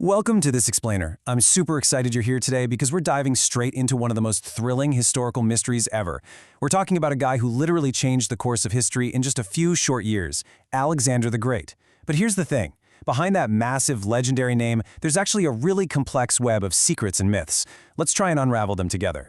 Welcome to This Explainer. I'm super excited you're here today because we're diving straight into one of the most thrilling historical mysteries ever. We're talking about a guy who literally changed the course of history in just a few short years, Alexander the Great. But here's the thing. Behind that massive, legendary name, there's actually a really complex web of secrets and myths. Let's try and unravel them together.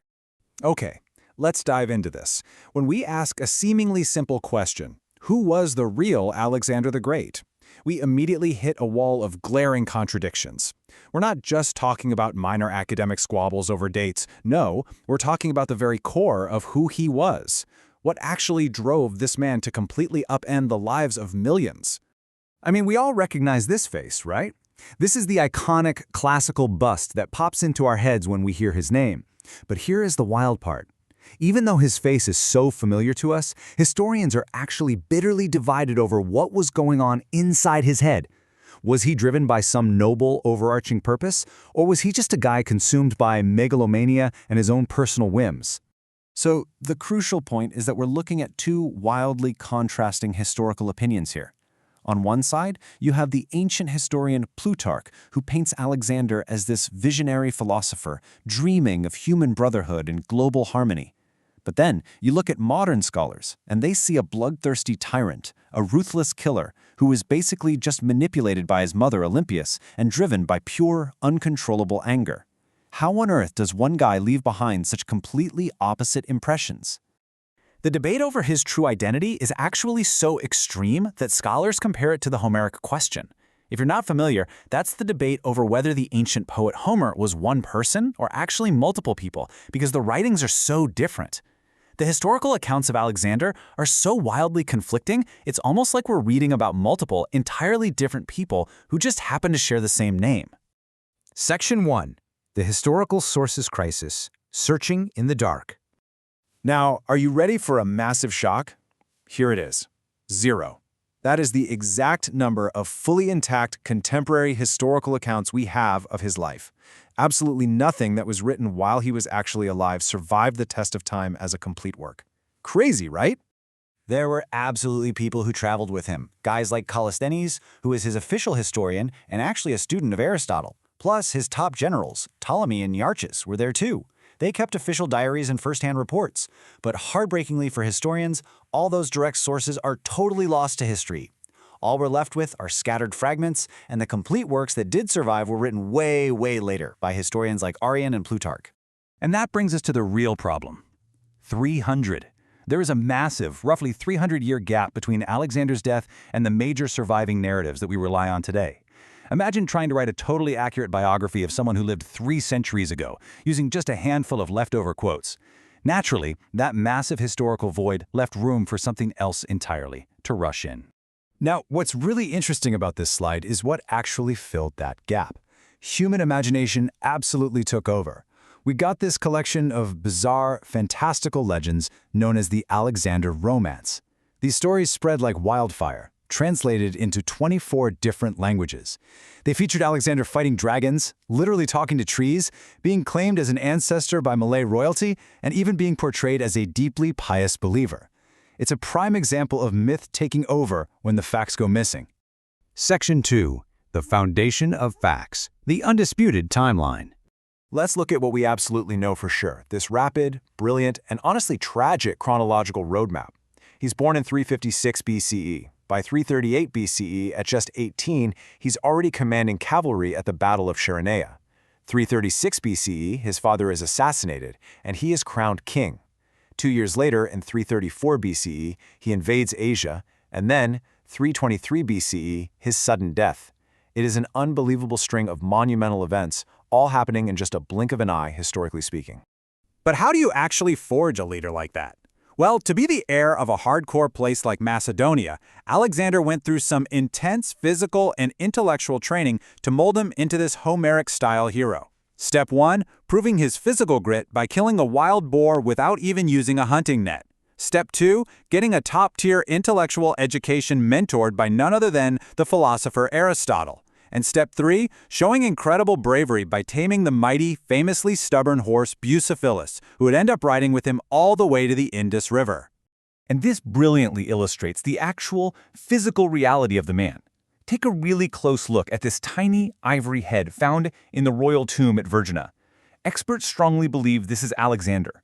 Okay, let's dive into this. When we ask a seemingly simple question, who was the real Alexander the Great? We immediately hit a wall of glaring contradictions. We're not just talking about minor academic squabbles over dates. No, we're talking about the very core of who he was. What actually drove this man to completely upend the lives of millions? I mean, we all recognize this face, right? This is the iconic, classical bust that pops into our heads when we hear his name. But here is the wild part. Even though his face is so familiar to us, historians are actually bitterly divided over what was going on inside his head. Was he driven by some noble, overarching purpose, or was he just a guy consumed by megalomania and his own personal whims? So, the crucial point is that we're looking at two wildly contrasting historical opinions here. On one side, you have the ancient historian Plutarch, who paints Alexander as this visionary philosopher, dreaming of human brotherhood and global harmony. But then, you look at modern scholars, and they see a bloodthirsty tyrant, a ruthless killer, who was basically just manipulated by his mother Olympias and driven by pure, uncontrollable anger. How on earth does one guy leave behind such completely opposite impressions? The debate over his true identity is actually so extreme that scholars compare it to the Homeric question. If you're not familiar, that's the debate over whether the ancient poet Homer was one person or actually multiple people, because the writings are so different. The historical accounts of Alexander are so wildly conflicting, it's almost like we're reading about multiple, entirely different people who just happen to share the same name. Section 1. The Historical Sources Crisis, Searching in the Dark. Now, are you ready for a massive shock? Here it is. 0. That is the exact number of fully intact contemporary historical accounts we have of his life. Absolutely nothing that was written while he was actually alive survived the test of time as a complete work. Crazy, right? There were absolutely people who traveled with him, guys like Callisthenes, who is his official historian and actually a student of Aristotle. Plus, his top generals, Ptolemy and Nearchus, were there too. They kept official diaries and first-hand reports. But heartbreakingly for historians, all those direct sources are totally lost to history. All we're left with are scattered fragments, and the complete works that did survive were written way, way later by historians like Arrian and Plutarch. And that brings us to the real problem. 300. There is a massive, roughly 300-year gap between Alexander's death and the major surviving narratives that we rely on today. Imagine trying to write a totally accurate biography of someone who lived 3 centuries ago, using just a handful of leftover quotes. Naturally, that massive historical void left room for something else entirely to rush in. Now, what's really interesting about this slide is what actually filled that gap. Human imagination absolutely took over. We got this collection of bizarre, fantastical legends known as the Alexander Romance. These stories spread like wildfire, translated into 24 different languages. They featured Alexander fighting dragons, literally talking to trees, being claimed as an ancestor by Malay royalty, and even being portrayed as a deeply pious believer. It's a prime example of myth taking over when the facts go missing. Section 2. The Foundation of Facts, the Undisputed Timeline. Let's look at what we absolutely know for sure, this rapid, brilliant, and honestly tragic chronological roadmap. He's born in 356 BCE. By 338 BCE, at just 18, he's already commanding cavalry at the Battle of Chaeronea. 336 BCE, his father is assassinated, and he is crowned king. 2 years later, in 334 BCE, he invades Asia, and then, 323 BCE, his sudden death. It is an unbelievable string of monumental events, all happening in just a blink of an eye, historically speaking. But how do you actually forge a leader like that? Well, to be the heir of a hardcore place like Macedonia, Alexander went through some intense physical and intellectual training to mold him into this Homeric-style hero. Step 1, proving his physical grit by killing a wild boar without even using a hunting net. Step 2, getting a top-tier intellectual education mentored by none other than the philosopher Aristotle. And Step 3, showing incredible bravery by taming the mighty, famously stubborn horse Bucephalus, who would end up riding with him all the way to the Indus River. And this brilliantly illustrates the actual physical reality of the man. Take a really close look at this tiny ivory head found in the royal tomb at Vergina. Experts strongly believe this is Alexander.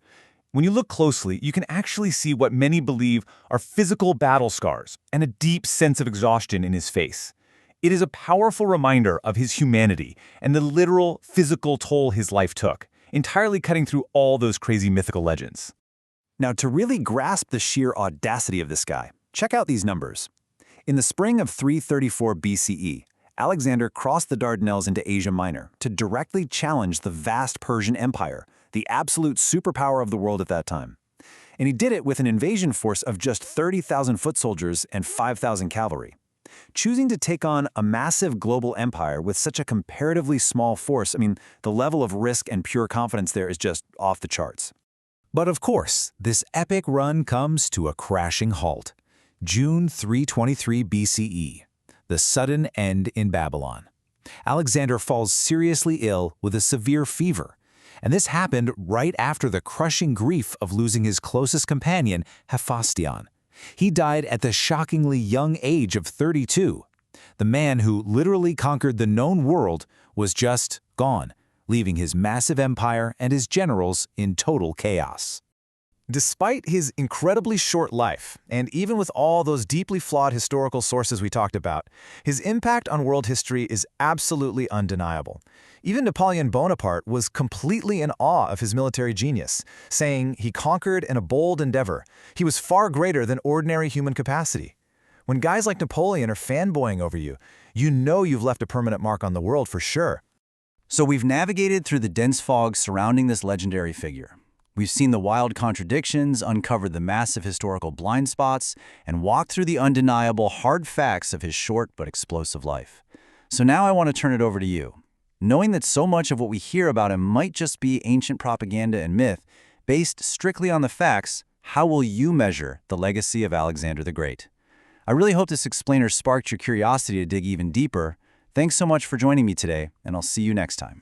When you look closely, you can actually see what many believe are physical battle scars and a deep sense of exhaustion in his face. It is a powerful reminder of his humanity and the literal physical toll his life took, entirely cutting through all those crazy mythical legends. Now, to really grasp the sheer audacity of this guy, check out these numbers. In the spring of 334 BCE, Alexander crossed the Dardanelles into Asia Minor to directly challenge the vast Persian Empire, the absolute superpower of the world at that time. And he did it with an invasion force of just 30,000 foot soldiers and 5,000 cavalry. Choosing to take on a massive global empire with such a comparatively small force, the level of risk and pure confidence there is just off the charts. But of course, this epic run comes to a crashing halt. June 323 BCE, the sudden end in Babylon. Alexander falls seriously ill with a severe fever, and this happened right after the crushing grief of losing his closest companion, Hephaestion. He died at the shockingly young age of 32. The man who literally conquered the known world was just gone, leaving his massive empire and his generals in total chaos. Despite his incredibly short life, and even with all those deeply flawed historical sources we talked about, his impact on world history is absolutely undeniable. Even Napoleon Bonaparte was completely in awe of his military genius, saying he conquered in a bold endeavor. He was far greater than ordinary human capacity. When guys like Napoleon are fanboying over you, you know you've left a permanent mark on the world for sure. So we've navigated through the dense fog surrounding this legendary figure. We've seen the wild contradictions, uncovered the massive historical blind spots, and walked through the undeniable hard facts of his short but explosive life. So now I want to turn it over to you. Knowing that so much of what we hear about him might just be ancient propaganda and myth, based strictly on the facts, how will you measure the legacy of Alexander the Great? I really hope this explainer sparked your curiosity to dig even deeper. Thanks so much for joining me today, and I'll see you next time.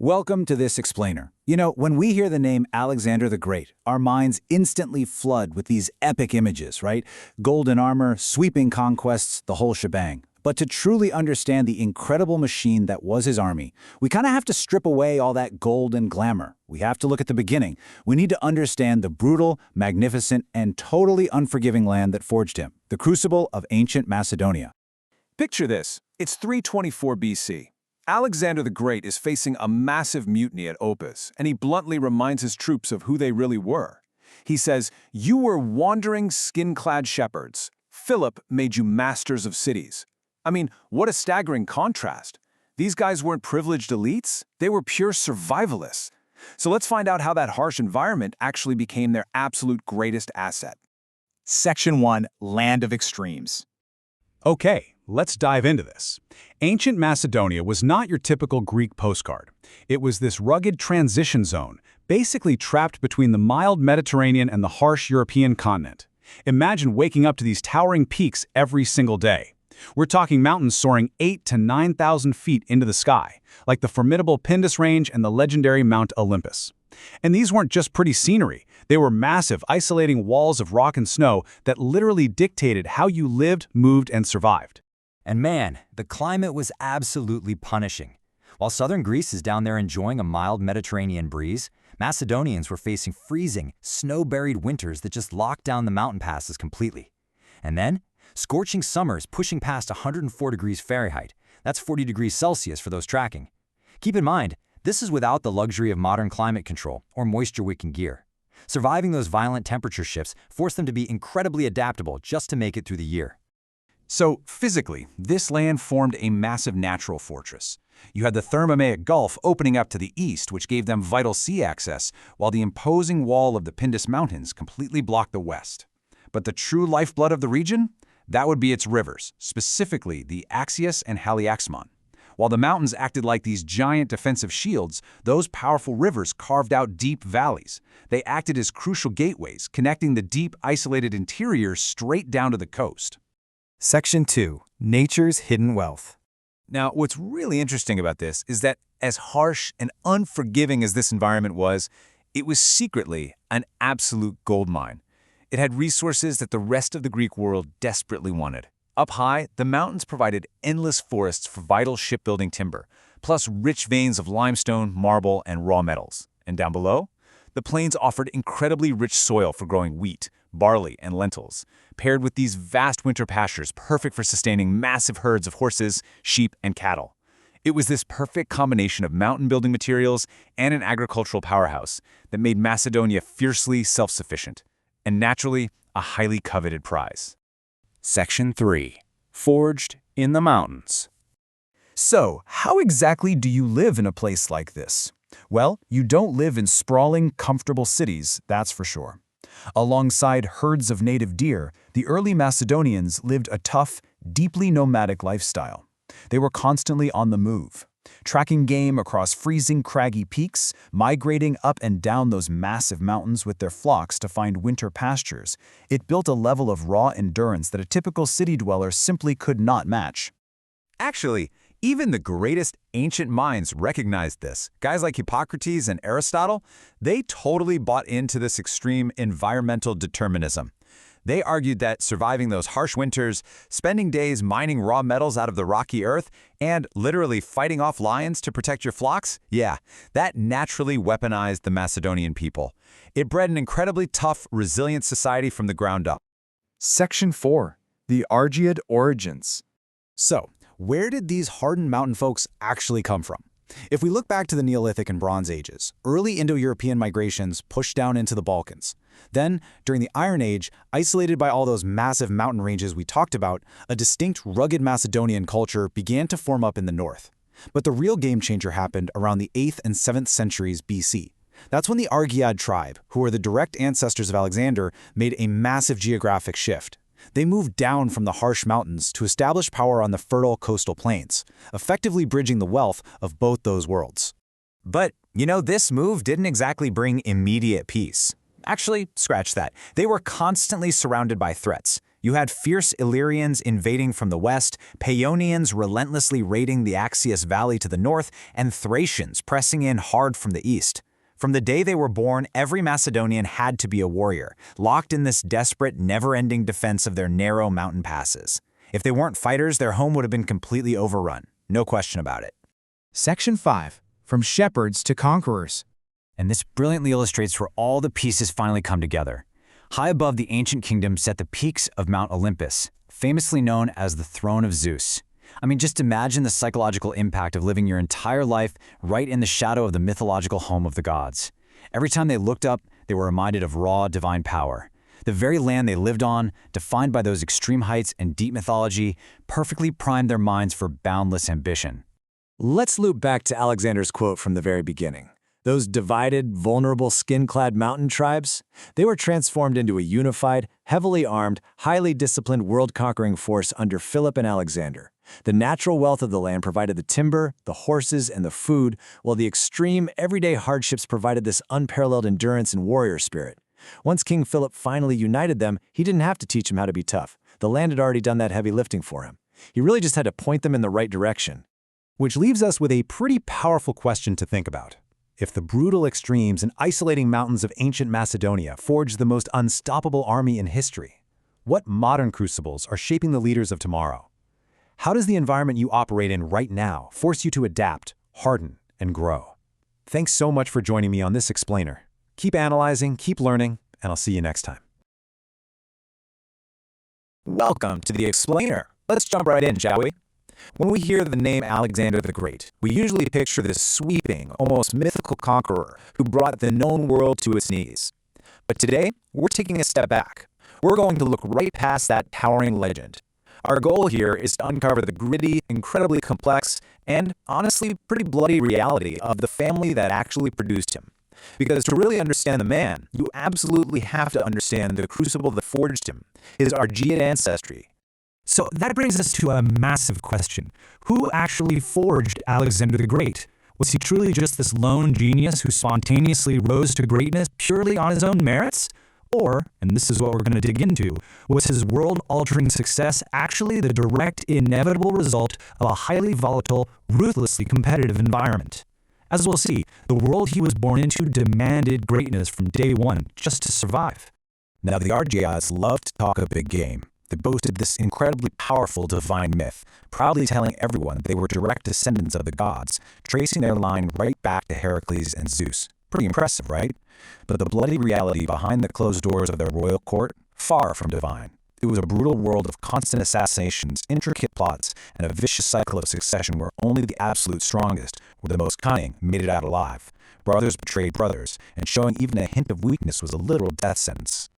Welcome to this explainer. When we hear the name Alexander the Great, our minds instantly flood with these epic images, right? Golden armor, sweeping conquests, the whole shebang. But to truly understand the incredible machine that was his army, we kind of have to strip away all that gold and glamour. We have to look at the beginning. We need to understand the brutal, magnificent, and totally unforgiving land that forged him, the crucible of ancient Macedonia. Picture this. It's 324 BC. Alexander the Great is facing a massive mutiny at Opus, and he bluntly reminds his troops of who they really were. He says, "You were wandering, skin-clad shepherds. Philip made you masters of cities." What a staggering contrast. These guys weren't privileged elites, they were pure survivalists. So let's find out how that harsh environment actually became their absolute greatest asset. Section 1, Land of Extremes. Okay, let's dive into this. Ancient Macedonia was not your typical Greek postcard. It was this rugged transition zone, basically trapped between the mild Mediterranean and the harsh European continent. Imagine waking up to these towering peaks every single day. We're talking mountains soaring 8,000 to 9,000 feet into the sky, like the formidable Pindus Range and the legendary Mount Olympus. And these weren't just pretty scenery. They were massive, isolating walls of rock and snow that literally dictated how you lived, moved, and survived. And man, the climate was absolutely punishing. While southern Greece is down there enjoying a mild Mediterranean breeze, Macedonians were facing freezing, snow-buried winters that just locked down the mountain passes completely. And then, scorching summers pushing past 104 degrees Fahrenheit. That's 40 degrees Celsius for those tracking. Keep in mind, this is without the luxury of modern climate control or moisture-wicking gear. Surviving those violent temperature shifts forced them to be incredibly adaptable just to make it through the year. So, physically, this land formed a massive natural fortress. You had the Thermomaic Gulf opening up to the east, which gave them vital sea access, while the imposing wall of the Pindus Mountains completely blocked the west. But the true lifeblood of the region? That would be its rivers, specifically the Axius and Haliaxmon. While the mountains acted like these giant defensive shields, those powerful rivers carved out deep valleys. They acted as crucial gateways, connecting the deep, isolated interior straight down to the coast. Section 2, Nature's Hidden Wealth. Now, what's really interesting about this is that as harsh and unforgiving as this environment was, it was secretly an absolute goldmine. It had resources that the rest of the Greek world desperately wanted. Up high, the mountains provided endless forests for vital shipbuilding timber, plus rich veins of limestone, marble, and raw metals. And down below, the plains offered incredibly rich soil for growing wheat, barley, and lentils, paired with these vast winter pastures perfect for sustaining massive herds of horses, sheep, and cattle. It was this perfect combination of mountain-building materials and an agricultural powerhouse that made Macedonia fiercely self-sufficient, and naturally, a highly coveted prize. Section 3. Forged in the Mountains. So, how exactly do you live in a place like this? Well, you don't live in sprawling, comfortable cities, that's for sure. Alongside herds of native deer, the early Macedonians lived a tough, deeply nomadic lifestyle. They were constantly on the move, tracking game across freezing, craggy peaks, migrating up and down those massive mountains with their flocks to find winter pastures. It built a level of raw endurance that a typical city dweller simply could not match. Actually, even the greatest ancient minds recognized this. Guys like Hippocrates and Aristotle, they totally bought into this extreme environmental determinism. They argued that surviving those harsh winters, spending days mining raw metals out of the rocky earth, and literally fighting off lions to protect your flocks, yeah, that naturally weaponized the Macedonian people. It bred an incredibly tough, resilient society from the ground up. Section 4. The Argead Origins. So, where did these hardened mountain folks actually come from? If we look back to the Neolithic and Bronze Ages, early Indo-European migrations pushed down into the Balkans. Then, during the Iron Age, isolated by all those massive mountain ranges we talked about, a distinct rugged Macedonian culture began to form up in the north. But the real game changer happened around the 8th and 7th centuries BC. That's when the Argead tribe, who were the direct ancestors of Alexander, made a massive geographic shift. They moved down from the harsh mountains to establish power on the fertile coastal plains, effectively bridging the wealth of both those worlds. But, this move didn't exactly bring immediate peace. Actually, scratch that. They were constantly surrounded by threats. You had fierce Illyrians invading from the west, Paeonians relentlessly raiding the Axius Valley to the north, and Thracians pressing in hard from the east. From the day they were born, every Macedonian had to be a warrior, locked in this desperate, never-ending defense of their narrow mountain passes. If they weren't fighters, their home would have been completely overrun. No question about it. Section 5. From Shepherds to Conquerors. And this brilliantly illustrates where all the pieces finally come together. High above the ancient kingdom sat the peaks of Mount Olympus, famously known as the throne of Zeus. I mean, just imagine the psychological impact of living your entire life right in the shadow of the mythological home of the gods. Every time they looked up, they were reminded of raw, divine power. The very land they lived on, defined by those extreme heights and deep mythology, perfectly primed their minds for boundless ambition. Let's loop back to Alexander's quote from the very beginning. Those divided, vulnerable, skin-clad mountain tribes, they were transformed into a unified, heavily armed, highly disciplined world-conquering force under Philip and Alexander. The natural wealth of the land provided the timber, the horses, and the food, while the extreme, everyday hardships provided this unparalleled endurance and warrior spirit. Once King Philip finally united them, he didn't have to teach them how to be tough. The land had already done that heavy lifting for him. He really just had to point them in the right direction. Which leaves us with a pretty powerful question to think about. If the brutal extremes and isolating mountains of ancient Macedonia forged the most unstoppable army in history, what modern crucibles are shaping the leaders of tomorrow? How does the environment you operate in right now force you to adapt, harden, and grow? Thanks so much for joining me on this explainer. Keep analyzing, keep learning, and I'll see you next time. Welcome to the Explainer. Let's jump right in, shall we? When we hear the name Alexander the Great, we usually picture this sweeping, almost mythical conqueror who brought the known world to its knees. But today, we're taking a step back. We're going to look right past that towering legend. Our goal here is to uncover the gritty, incredibly complex, and honestly pretty bloody reality of the family that actually produced him. Because to really understand the man, you absolutely have to understand the crucible that forged him, his Argead ancestry. So that brings us to a massive question. Who actually forged Alexander the Great? Was he truly just this lone genius who spontaneously rose to greatness purely on his own merits? Or, and this is what we're going to dig into, was his world-altering success actually the direct, inevitable result of a highly volatile, ruthlessly competitive environment? As we'll see, the world he was born into demanded greatness from day one just to survive. Now, the Argeads love to talk a big game. They boasted this incredibly powerful divine myth, proudly telling everyone they were direct descendants of the gods, tracing their line right back to Heracles and Zeus. Pretty impressive, right? But the bloody reality behind the closed doors of their royal court, far from divine. It was a brutal world of constant assassinations, intricate plots, and a vicious cycle of succession where only the absolute strongest, or the most cunning, made it out alive. Brothers betrayed brothers, and showing even a hint of weakness was a literal death sentence.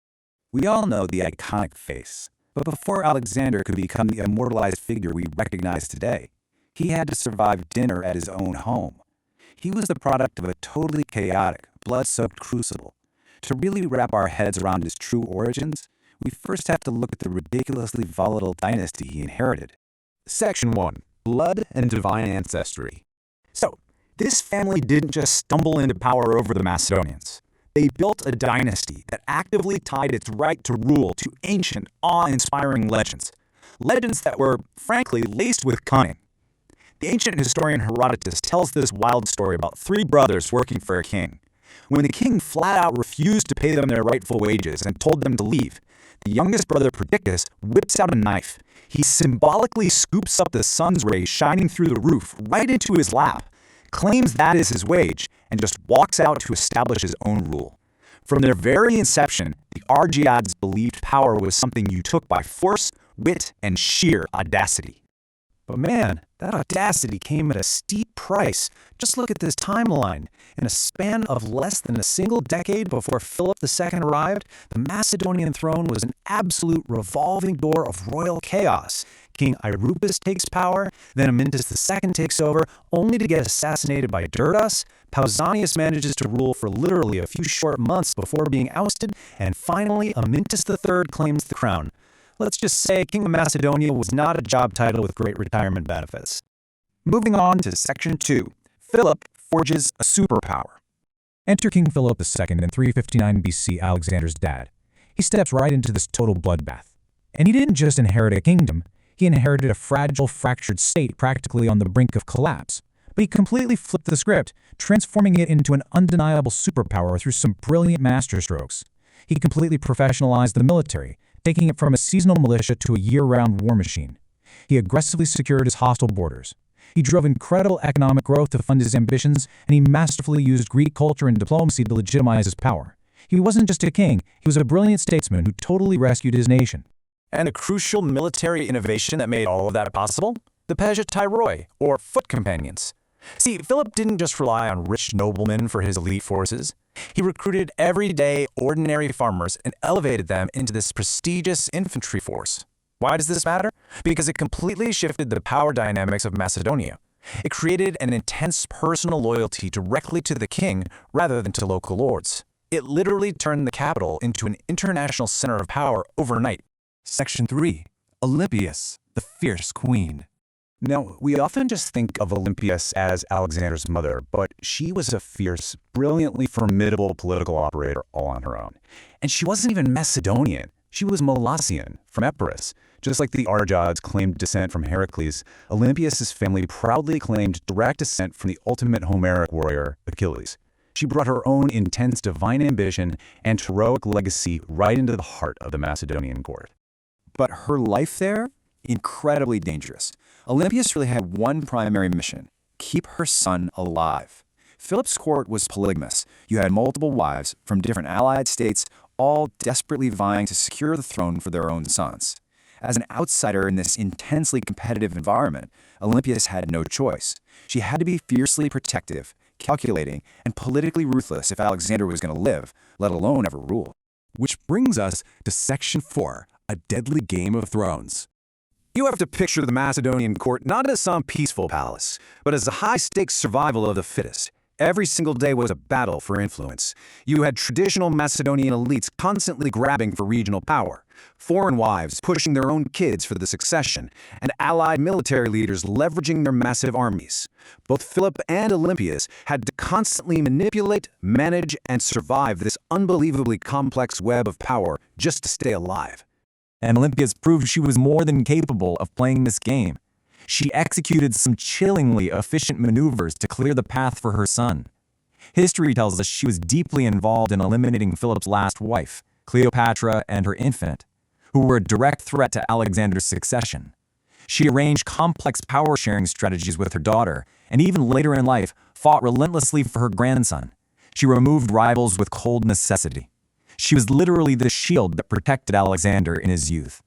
We all know the iconic face, but before Alexander could become the immortalized figure we recognize today, he had to survive dinner at his own home. He was the product of a totally chaotic, blood-soaked crucible. To really wrap our heads around his true origins, we first have to look at the ridiculously volatile dynasty he inherited. Section 1. Blood and Divine Ancestry. So, this family didn't just stumble into power over the Macedonians. They built a dynasty that actively tied its right to rule to ancient, awe-inspiring legends. Legends that were, frankly, laced with cunning. The ancient historian Herodotus tells this wild story about 3 brothers working for a king. When the king flat out refused to pay them their rightful wages and told them to leave, the youngest brother Perdiccas whips out a knife. He symbolically scoops up the sun's rays shining through the roof right into his lap, claims that is his wage, and just walks out to establish his own rule. From their very inception, the Argeads believed power was something you took by force, wit, and sheer audacity. But man, that audacity came at a steep price. Just look at this timeline. In a span of less than a single decade before Philip II arrived, the Macedonian throne was an absolute revolving door of royal chaos. King Irupus takes power, then Amyntas II takes over, only to get assassinated by Dirdas. Pausanias manages to rule for literally a few short months before being ousted, and finally Amyntas III claims the crown. Let's just say King of Macedonia was not a job title with great retirement benefits. Moving on to Section 2. Philip forges a superpower. Enter King Philip II in 359 BC, Alexander's dad. He steps right into this total bloodbath. And he didn't just inherit a kingdom, he inherited a fragile, fractured state practically on the brink of collapse. But he completely flipped the script, transforming it into an undeniable superpower through some brilliant masterstrokes. He completely professionalized the military, taking it from a seasonal militia to a year-round war machine. He aggressively secured his hostile borders. He drove incredible economic growth to fund his ambitions, and he masterfully used Greek culture and diplomacy to legitimize his power. He wasn't just a king, he was a brilliant statesman who totally rescued his nation. And a crucial military innovation that made all of that possible? The Pejetairoi, or foot companions. See, Philip didn't just rely on rich noblemen for his elite forces. He recruited everyday, ordinary farmers and elevated them into this prestigious infantry force. Why does this matter? Because it completely shifted the power dynamics of Macedonia. It created an intense personal loyalty directly to the king rather than to local lords. It literally turned the capital into an international center of power overnight. Section 3. Olympias, the fierce queen. Now, we often just think of Olympias as Alexander's mother, but she was a fierce, brilliantly formidable political operator all on her own. And she wasn't even Macedonian. She was Molossian, from Epirus. Just like the Argeads claimed descent from Heracles, Olympias' family proudly claimed direct descent from the ultimate Homeric warrior, Achilles. She brought her own intense divine ambition and heroic legacy right into the heart of the Macedonian court. But her life there? Incredibly dangerous. Olympias really had one primary mission: keep her son alive. Philip's court was polygamous. You had multiple wives from different allied states, all desperately vying to secure the throne for their own sons. As an outsider in this intensely competitive environment, Olympias had no choice. She had to be fiercely protective, calculating, and politically ruthless if Alexander was going to live, let alone ever rule. Which brings us to Section 4, a deadly Game of Thrones. You have to picture the Macedonian court not as some peaceful palace, but as a high-stakes survival of the fittest. Every single day was a battle for influence. You had traditional Macedonian elites constantly grabbing for regional power, foreign wives pushing their own kids for the succession, and allied military leaders leveraging their massive armies. Both Philip and Olympias had to constantly manipulate, manage, and survive this unbelievably complex web of power just to stay alive. And Olympias proved she was more than capable of playing this game. She executed some chillingly efficient maneuvers to clear the path for her son. History tells us she was deeply involved in eliminating Philip's last wife, Cleopatra, and her infant. who were a direct threat to Alexander's succession. She arranged complex power-sharing strategies with her daughter, and even later in life, fought relentlessly for her grandson. She removed rivals with cold necessity. She was literally the shield that protected Alexander in his youth.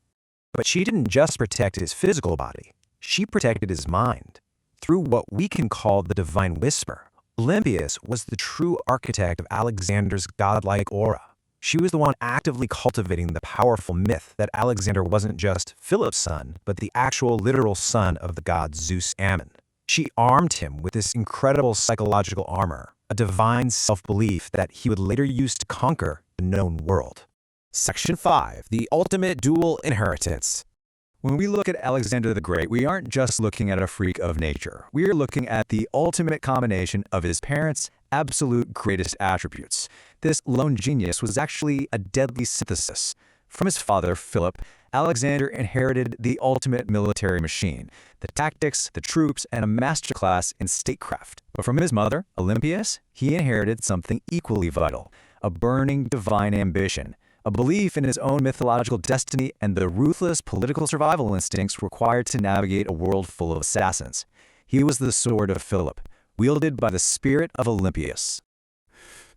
But she didn't just protect his physical body. She protected his mind. Through what we can call the divine whisper, Olympias was the true architect of Alexander's godlike aura. She was the one actively cultivating the powerful myth that Alexander wasn't just Philip's son, but the actual literal son of the god Zeus Ammon. She armed him with this incredible psychological armor, a divine self-belief that he would later use to conquer the known world. Section 5. The ultimate dual inheritance. When we look at Alexander the Great, we aren't just looking at a freak of nature. We are looking at the ultimate combination of his parents' absolute greatest attributes. This lone genius was actually a deadly synthesis. From his father, Philip, Alexander inherited the ultimate military machine, the tactics, the troops, and a masterclass in statecraft. But from his mother, Olympias, he inherited something equally vital, a burning divine ambition, a belief in his own mythological destiny, and the ruthless political survival instincts required to navigate a world full of assassins. He was the sword of Philip, wielded by the spirit of Olympias.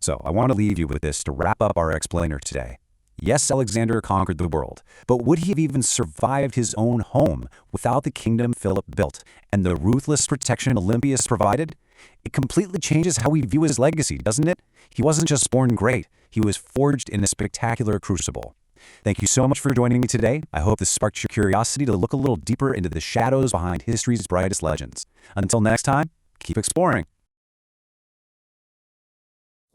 So I want to leave you with this to wrap up our explainer today. Yes, Alexander conquered the world, but would he have even survived his own home without the kingdom Philip built and the ruthless protection Olympias provided? It completely changes how we view his legacy, doesn't it? He wasn't just born great, he was forged in a spectacular crucible. Thank you so much for joining me today. I hope this sparked your curiosity to look a little deeper into the shadows behind history's brightest legends. Until next time, keep exploring.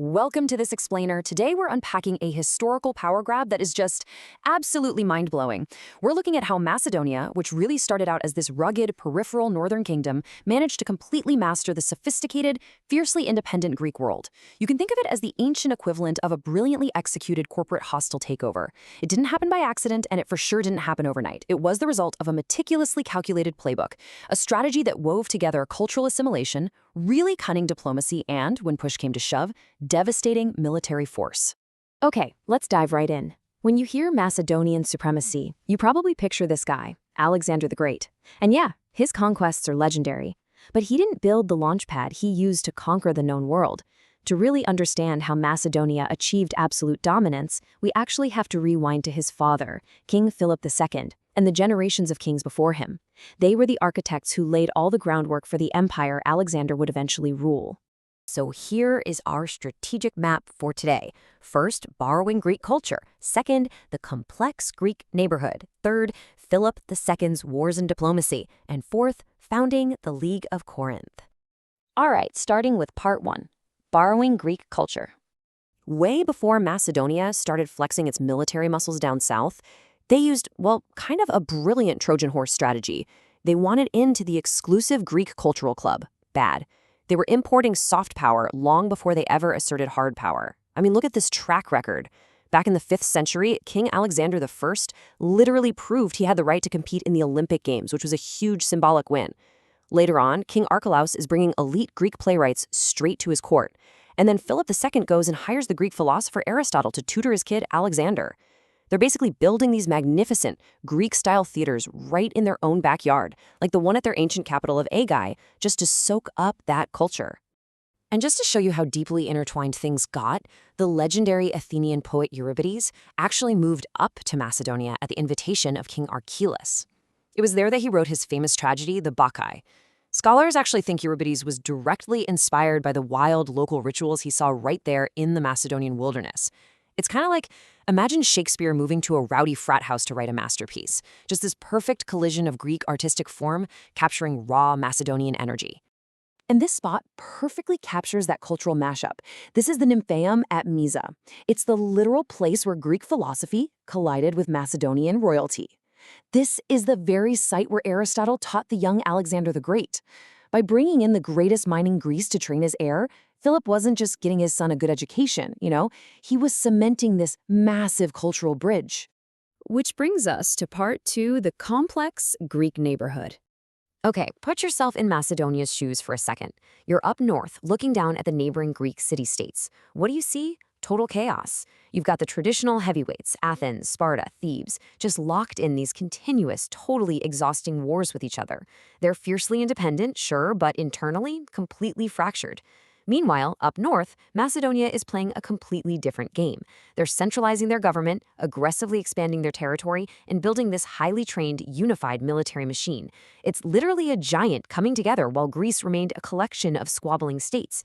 Welcome to this explainer. Today we're unpacking a historical power grab that is just absolutely mind-blowing. We're looking at how Macedonia, which really started out as this rugged, peripheral northern kingdom, managed to completely master the sophisticated, fiercely independent Greek world. You can think of it as the ancient equivalent of a brilliantly executed corporate hostile takeover. It didn't happen by accident, and it for sure didn't happen overnight. It was the result of a meticulously calculated playbook, a strategy that wove together cultural assimilation, really cunning diplomacy, and, when push came to shove, devastating military force. Okay, let's dive right in. When you hear Macedonian supremacy, you probably picture this guy, Alexander the Great. And yeah, his conquests are legendary. But he didn't build the launchpad he used to conquer the known world. To really understand how Macedonia achieved absolute dominance, we actually have to rewind to his father, King Philip II, and the generations of kings before him. They were the architects who laid all the groundwork for the empire Alexander would eventually rule. So here is our strategic map for today. First, borrowing Greek culture. Second, the complex Greek neighborhood. Third, Philip II's wars and diplomacy. And fourth, founding the League of Corinth. All right, starting with part 1, borrowing Greek culture. Way before Macedonia started flexing its military muscles down south, they used, well, kind of a brilliant Trojan horse strategy. They wanted into the exclusive Greek cultural club. Bad. They were importing soft power long before they ever asserted hard power. I mean, look at this track record. Back in the 5th century, King Alexander I literally proved he had the right to compete in the Olympic Games, which was a huge symbolic win. Later on, King Archelaus is bringing elite Greek playwrights straight to his court. And then Philip II goes and hires the Greek philosopher Aristotle to tutor his kid Alexander. They're basically building these magnificent Greek-style theaters right in their own backyard, like the one at their ancient capital of Aigai, just to soak up that culture. And just to show you how deeply intertwined things got, the legendary Athenian poet Euripides actually moved up to Macedonia at the invitation of King Archelaus. It was there that he wrote his famous tragedy, the Bacchae. Scholars actually think Euripides was directly inspired by the wild local rituals he saw right there in the Macedonian wilderness. It's kind of like, imagine Shakespeare moving to a rowdy frat house to write a masterpiece. Just this perfect collision of Greek artistic form capturing raw Macedonian energy. And this spot perfectly captures that cultural mashup. This is the Nymphaeum at Mysa. It's the literal place where Greek philosophy collided with Macedonian royalty. This is the very site where Aristotle taught the young Alexander the Great. By bringing in the greatest mind in Greece to train his heir, Philip wasn't just getting his son a good education, he was cementing this massive cultural bridge. Which brings us to part 2, the complex Greek neighborhood. Okay, put yourself in Macedonia's shoes for a second. You're up north, looking down at the neighboring Greek city-states. What do you see? total chaos. You've got the traditional heavyweights, Athens, Sparta, Thebes, just locked in these continuous, totally exhausting wars with each other. They're fiercely independent, sure, but internally, completely fractured. Meanwhile, up north, Macedonia is playing a completely different game. They're centralizing their government, aggressively expanding their territory, and building this highly trained, unified military machine. It's literally a giant coming together while Greece remained a collection of squabbling states.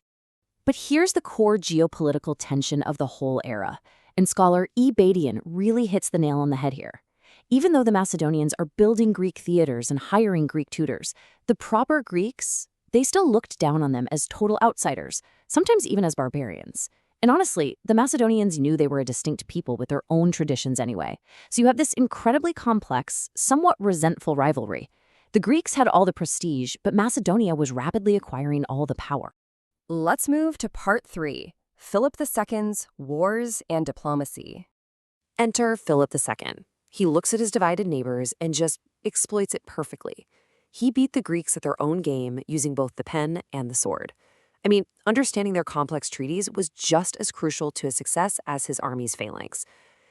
But here's the core geopolitical tension of the whole era, and scholar E. Badian really hits the nail on the head here. Even though the Macedonians are building Greek theaters and hiring Greek tutors, the proper Greeks, they still looked down on them as total outsiders, sometimes even as barbarians. And honestly, the Macedonians knew they were a distinct people with their own traditions anyway. So you have this incredibly complex, somewhat resentful rivalry. The Greeks had all the prestige, but Macedonia was rapidly acquiring all the power. Let's move to part 3, Philip II's Wars and Diplomacy. Enter Philip II. He looks at his divided neighbors and just exploits it perfectly. He beat the Greeks at their own game using both the pen and the sword. I mean, understanding their complex treaties was just as crucial to his success as his army's phalanx.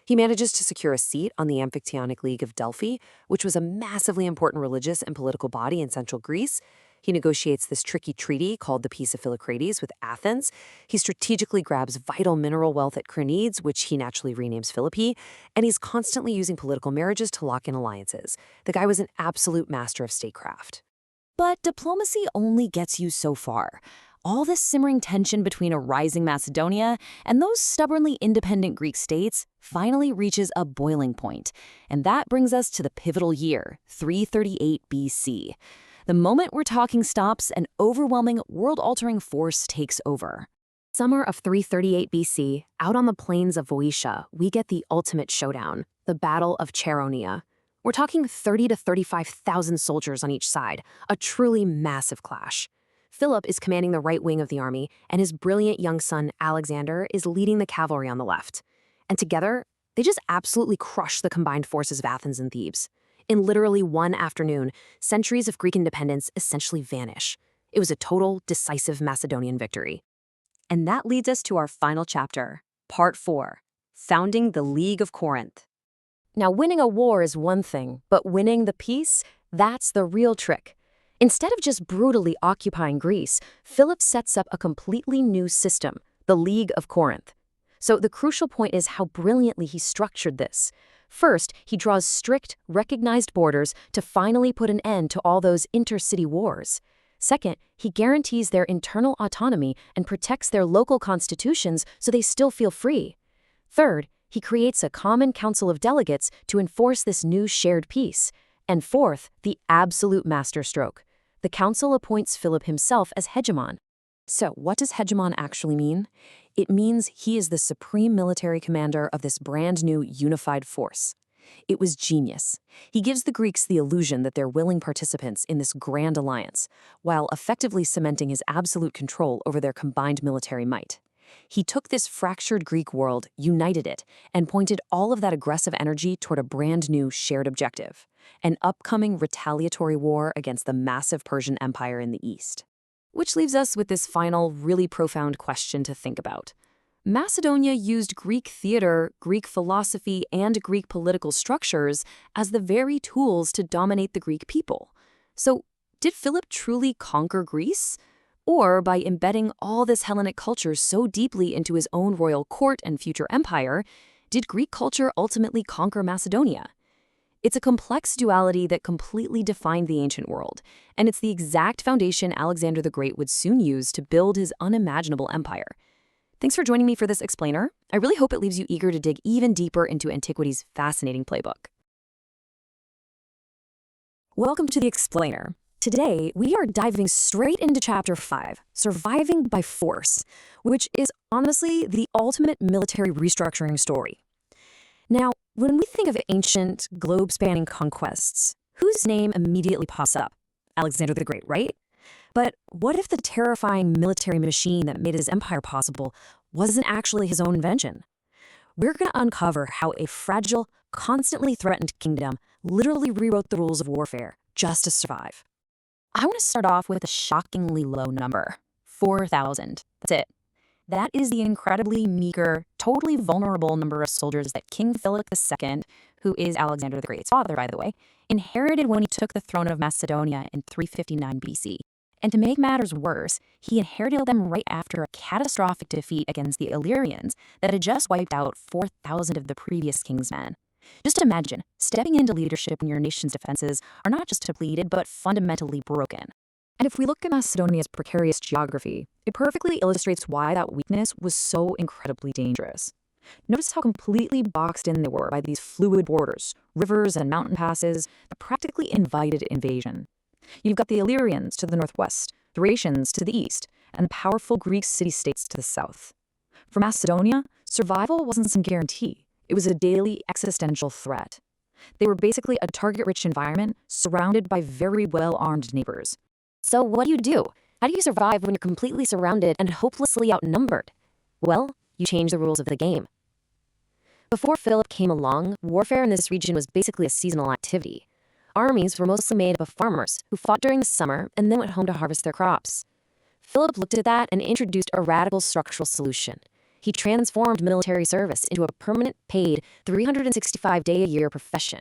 He manages to secure a seat on the Amphictyonic League of Delphi, which was a massively important religious and political body in central Greece. He negotiates this tricky treaty called the Peace of Philocrates with Athens. He strategically grabs vital mineral wealth at Cranides, which he naturally renames Philippi, and he's constantly using political marriages to lock in alliances. The guy was an absolute master of statecraft. But diplomacy only gets you so far. All this simmering tension between a rising Macedonia and those stubbornly independent Greek states finally reaches a boiling point. And that brings us to the pivotal year, 338 BC. The moment we're talking stops, an overwhelming, world-altering force takes over. Summer of 338 BC, out on the plains of Boeotia, we get the ultimate showdown, the Battle of Chaeronea. We're talking 30 to 35,000 soldiers on each side, a truly massive clash. Philip is commanding the right wing of the army, and his brilliant young son, Alexander, is leading the cavalry on the left. And together, they just absolutely crush the combined forces of Athens and Thebes. In literally one afternoon, centuries of Greek independence essentially vanish. It was a total, decisive Macedonian victory. And that leads us to our final chapter, Part 4, Founding the League of Corinth. Now, winning a war is one thing, but winning the peace, that's the real trick. Instead of just brutally occupying Greece, Philip sets up a completely new system, the League of Corinth. So the crucial point is how brilliantly he structured this. First, he draws strict, recognized borders to finally put an end to all those intercity wars. Second, he guarantees their internal autonomy and protects their local constitutions so they still feel free. Third, he creates a common council of delegates to enforce this new shared peace. And fourth, the absolute masterstroke. The council appoints Philip himself as hegemon. So what does hegemon actually mean? It means he is the supreme military commander of this brand new unified force. It was genius. He gives the Greeks the illusion that they're willing participants in this grand alliance, while effectively cementing his absolute control over their combined military might. He took this fractured Greek world, united it, and pointed all of that aggressive energy toward a brand new shared objective, an upcoming retaliatory war against the massive Persian Empire in the east. Which leaves us with this final, really profound question to think about. Macedonia used Greek theater, Greek philosophy, and Greek political structures as the very tools to dominate the Greek people. So, did Philip truly conquer Greece? Or, by embedding all this Hellenic culture so deeply into his own royal court and future empire, did Greek culture ultimately conquer Macedonia? It's a complex duality that completely defined the ancient world, and it's the exact foundation Alexander the Great would soon use to build his unimaginable empire. Thanks for joining me for this explainer. I really hope it leaves you eager to dig even deeper into antiquity's fascinating playbook. Welcome to the Explainer. Today, we are diving straight into Chapter 5, Surviving by Force, which is honestly the ultimate military restructuring story. Now, when we think of ancient, globe-spanning conquests, whose name immediately pops up? Alexander the Great, right? But what if the terrifying military machine that made his empire possible wasn't actually his own invention? We're going to uncover how a fragile, constantly threatened kingdom literally rewrote the rules of warfare just to survive. I want to start off with a shockingly low number, 4,000. That's it. That is the incredibly meager, totally vulnerable number of soldiers that King Philip II, who is Alexander the Great's father, by the way, inherited when he took the throne of Macedonia in 359 BC. And to make matters worse, he inherited them right after a catastrophic defeat against the Illyrians that had just wiped out 4,000 of the previous king's men. Just imagine, stepping into leadership when your nation's defenses are not just depleted, but fundamentally broken. And if we look at Macedonia's precarious geography, it perfectly illustrates why that weakness was so incredibly dangerous. Notice how completely boxed in they were by these fluid borders, rivers and mountain passes that practically invited invasion. You've got the Illyrians to the northwest, the Thracians to the east, and the powerful Greek city-states to the south. For Macedonia, survival wasn't some guarantee. It was a daily existential threat. They were basically a target-rich environment surrounded by very well-armed neighbors. So what do? How do you survive when you're completely surrounded and hopelessly outnumbered? Well, you change the rules of the game. Before Philip came along, warfare in this region was basically a seasonal activity. Armies were mostly made up of farmers who fought during the summer and then went home to harvest their crops. Philip looked at that and introduced a radical structural solution. He transformed military service into a permanent, paid, 365-day-a-year profession.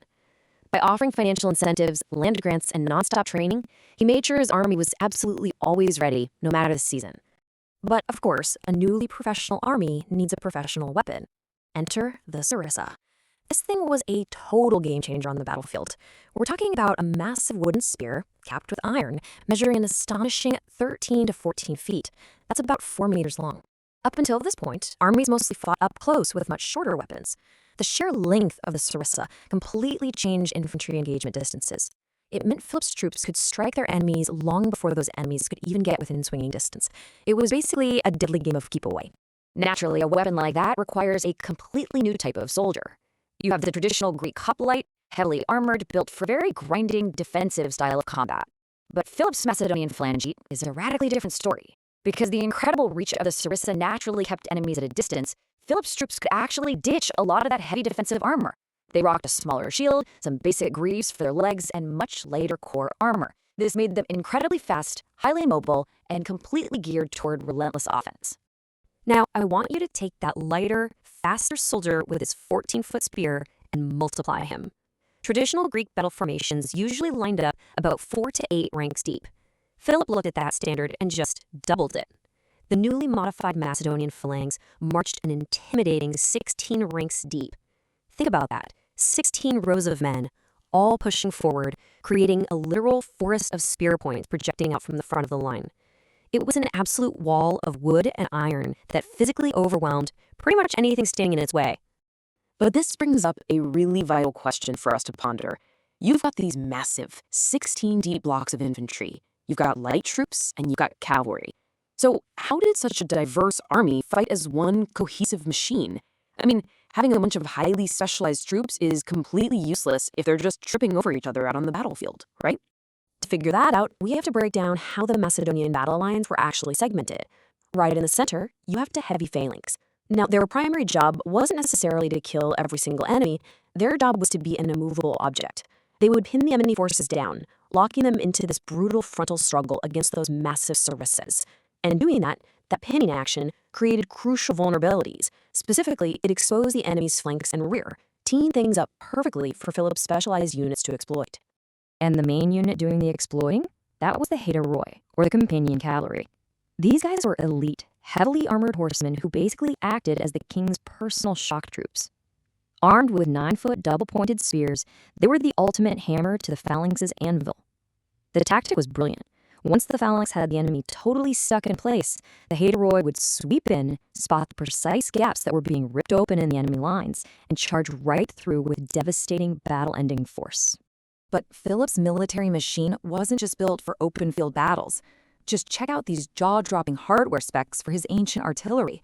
By offering financial incentives, land grants, and nonstop training, he made sure his army was absolutely always ready, no matter the season. But, of course, a newly professional army needs a professional weapon. Enter the sarissa. This thing was a total game changer on the battlefield. We're talking about a massive wooden spear, capped with iron, measuring an astonishing 13 to 14 feet. That's about 4 meters long. Up until this point, armies mostly fought up close with much shorter weapons. The sheer length of the sarissa completely changed infantry engagement distances. It meant Philip's troops could strike their enemies long before those enemies could even get within swinging distance. It was basically a deadly game of keep away. Naturally, a weapon like that requires a completely new type of soldier. You have the traditional Greek hoplite, heavily armored, built for very grinding, defensive style of combat. But Philip's Macedonian phalangite is a radically different story. Because the incredible reach of the sarissa naturally kept enemies at a distance, Philip's troops could actually ditch a lot of that heavy defensive armor. They rocked a smaller shield, some basic greaves for their legs, and much lighter core armor. This made them incredibly fast, highly mobile, and completely geared toward relentless offense. Now, I want you to take that lighter, faster soldier with his 14-foot spear and multiply him. Traditional Greek battle formations usually lined up about 4 to 8 ranks deep. Philip looked at that standard and just doubled it. The newly modified Macedonian phalanx marched an intimidating 16 ranks deep. Think about that, 16 rows of men, all pushing forward, creating a literal forest of spear points projecting out from the front of the line. It was an absolute wall of wood and iron that physically overwhelmed pretty much anything standing in its way. But this brings up a really vital question for us to ponder. You've got these massive, 16 deep blocks of infantry. You've got light troops and you've got cavalry. So how did such a diverse army fight as one cohesive machine? I mean, having a bunch of highly specialized troops is completely useless if they're just tripping over each other out on the battlefield, right? To figure that out, we have to break down how the Macedonian battle lines were actually segmented. Right in the center, you have the heavy phalanx. Now, their primary job wasn't necessarily to kill every single enemy. Their job was to be an immovable object. They would pin the enemy forces down, locking them into this brutal frontal struggle against those massive sarissas. And in doing that pinning action created crucial vulnerabilities. Specifically, it exposed the enemy's flanks and rear, teeing things up perfectly for Philip's specialized units to exploit. And the main unit doing the exploiting? That was the hateroi, or the companion cavalry. These guys were elite, heavily armored horsemen who basically acted as the king's personal shock troops. Armed with 9-foot double-pointed spears, they were the ultimate hammer to the phalanx's anvil. The tactic was brilliant. Once the phalanx had the enemy totally stuck in place, the hateroi would sweep in, spot the precise gaps that were being ripped open in the enemy lines, and charge right through with devastating battle-ending force. But Philip's military machine wasn't just built for open-field battles. Just check out these jaw-dropping hardware specs for his ancient artillery.